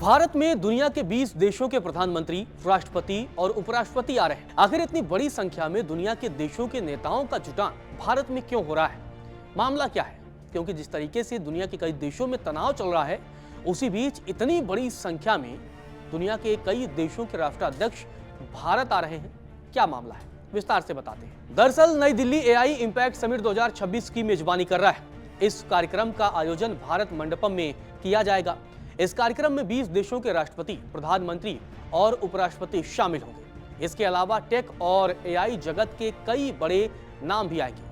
भारत में दुनिया के 20 देशों के प्रधानमंत्री, राष्ट्रपति और उपराष्ट्रपति आ रहे हैं। आखिर इतनी बड़ी संख्या में दुनिया के देशों के नेताओं का जुटान भारत में क्यों हो रहा है? मामला क्या है? क्योंकि जिस तरीके से दुनिया के कई देशों में तनाव चल रहा है, उसी बीच इतनी बड़ी संख्या में दुनिया के कई देशों के राष्ट्राध्यक्ष भारत आ रहे हैं। क्या मामला है, विस्तार से बताते हैं। दरअसल नई दिल्ली एआई इंपैक्ट समिट 2026 की मेजबानी कर रहा है। इस कार्यक्रम का आयोजन भारत मंडपम में किया जाएगा। इस कार्यक्रम में 20 देशों के राष्ट्रपति, प्रधानमंत्री और उपराष्ट्रपति शामिल होंगे। इसके अलावा टेक और एआई जगत के कई बड़े नाम भी आएंगे।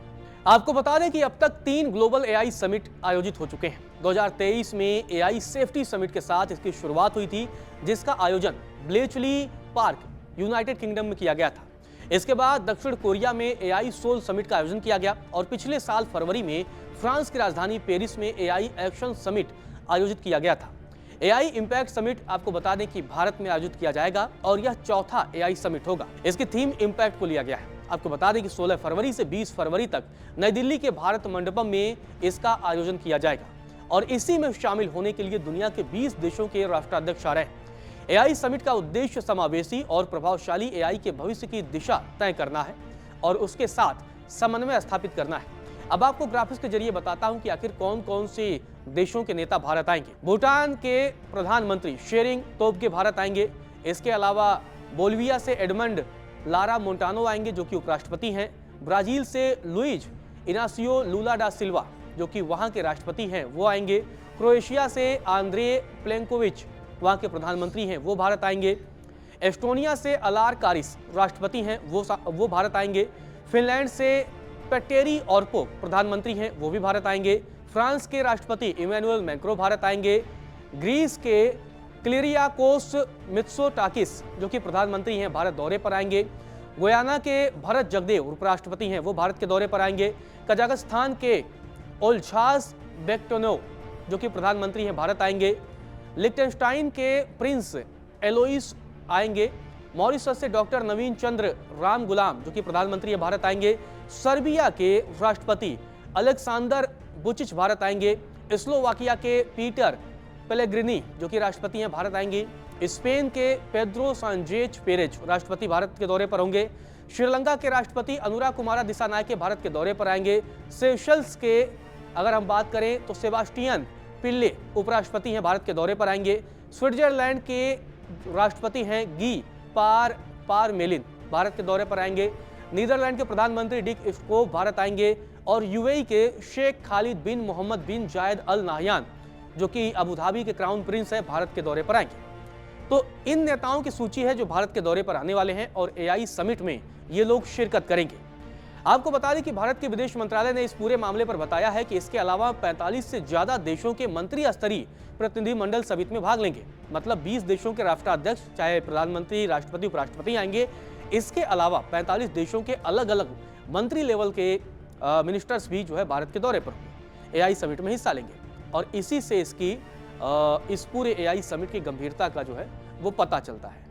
आपको बता दें कि अब तक 3 ग्लोबल एआई समिट आयोजित हो चुके हैं। 2023 में एआई सेफ्टी समिट के साथ इसकी शुरुआत हुई थी, जिसका आयोजन ब्लेचली पार्क, यूनाइटेड किंगडम में किया गया था। इसके बाद दक्षिण कोरिया में एआई सोल समिट का आयोजन किया गया और पिछले साल फरवरी में फ्रांस की राजधानी पेरिस में एआई एक्शन समिट आयोजित किया गया था। एआई इंपैक्ट समिट आपको बता दें कि भारत में आयोजित किया जाएगा और यह चौथा एआई समिट होगा। इसकी थीम इंपैक्ट को लिया गया है। आपको बता दें कि 16 फरवरी से 20 फरवरी तक नई दिल्ली के भारत मंडपम में इसका आयोजन किया जाएगा और इसी में शामिल होने के लिए दुनिया के 20 देशों के राष्ट्राध्यक्ष आ रहे हैं। एआई समिट का उद्देश्य समावेशी और प्रभावशाली एआई के भविष्य की दिशा तय करना है और उसके साथ समन्वय स्थापित करना है। अब आपको ग्राफिक्स के जरिए बताता हूं कि आखिर कौन कौन से देशों के नेता भारत आएंगे। भूटान के प्रधानमंत्री शेरिंग तोब्गे भारत आएंगे। इसके अलावा बोलिविया से एडमंड लारा मोंटानो आएंगे, जो कि उपराष्ट्रपति हैं। ब्राजील से लुइज इनासियो लूला डा सिल्वा, जो कि वहां के राष्ट्रपति हैं, वो आएंगे। क्रोएशिया से आंद्रे प्लेंकोविच वहां के प्रधानमंत्री हैं, वो भारत आएंगे। एस्टोनिया से अलार कारिस राष्ट्रपति हैं, वो भारत आएंगे। फिनलैंड से पेटेरी ऑर्पो प्रधानमंत्री हैं, वो भी भारत आएंगे। फ्रांस के राष्ट्रपति इमैनुअल मैक्रो भारत आएंगे। ग्रीस के क्लिरियाकोस मित्सोटाकिस, जो कि प्रधानमंत्री हैं, भारत दौरे पर आएंगे। गुयाना के भरत जगदेव उपराष्ट्रपति हैं, वो भारत के दौरे पर आएंगे। कजाकिस्तान के ओल्छास बेक्टोनोव, जो कि प्रधानमंत्री हैं, भारत आएंगे। लिechtenstein के प्रिंस एलोइस आएंगे। मॉरिशस से डॉक्टर नवीन चंद्र राम गुलाम, जो कि प्रधानमंत्री है, भारत आएंगे। सर्बिया के राष्ट्रपति अलेक्सांडर बुचिच भारत आएंगे। स्लोवाकिया के पीटर पेलेग्रिनी, जो कि राष्ट्रपति हैं, भारत आएंगे। स्पेन के पेड्रो सांचेज पेरेज राष्ट्रपति भारत के दौरे पर होंगे। श्रीलंका के राष्ट्रपति अनुरा कुमारा दिसानायके भारत के दौरे पर आएंगे। सेशल्स के अगर हम बात करें तो सेबास्टियन पिल्ले उपराष्ट्रपति हैं, भारत के दौरे पर आएंगे। स्विट्जरलैंड के राष्ट्रपति हैं गी पारमेलिन, भारत के दौरे पर आएंगे। नीदरलैंड के प्रधानमंत्री डिक स्कोफ भारत आएंगे और यूएई के शेख खालिद बिन मोहम्मद बिन जायद अल नाहयान, जो कि अबू धाबी के क्राउन प्रिंस है, भारत के दौरे पर आएंगे। तो इन नेताओं की सूची है जो भारत के दौरे पर आने वाले हैं और एआई समिट में ये लोग शिरकत करेंगे। आपको बता दें कि भारत के विदेश मंत्रालय ने इस पूरे मामले पर बताया है कि इसके अलावा 45 से ज्यादा देशों के मंत्री स्तरीय प्रतिनिधिमंडल समिट में भाग लेंगे। मतलब 20 देशों के राष्ट्राध्यक्ष, चाहे प्रधानमंत्री, राष्ट्रपति, उपराष्ट्रपति आएंगे। इसके अलावा 45 देशों के अलग अलग मंत्री लेवल के मिनिस्टर्स भी जो है भारत के दौरे पर होंगे, एआई समिट में हिस्सा लेंगे और इसी से इस पूरे एआई समिट की गंभीरता का जो है वो पता चलता है।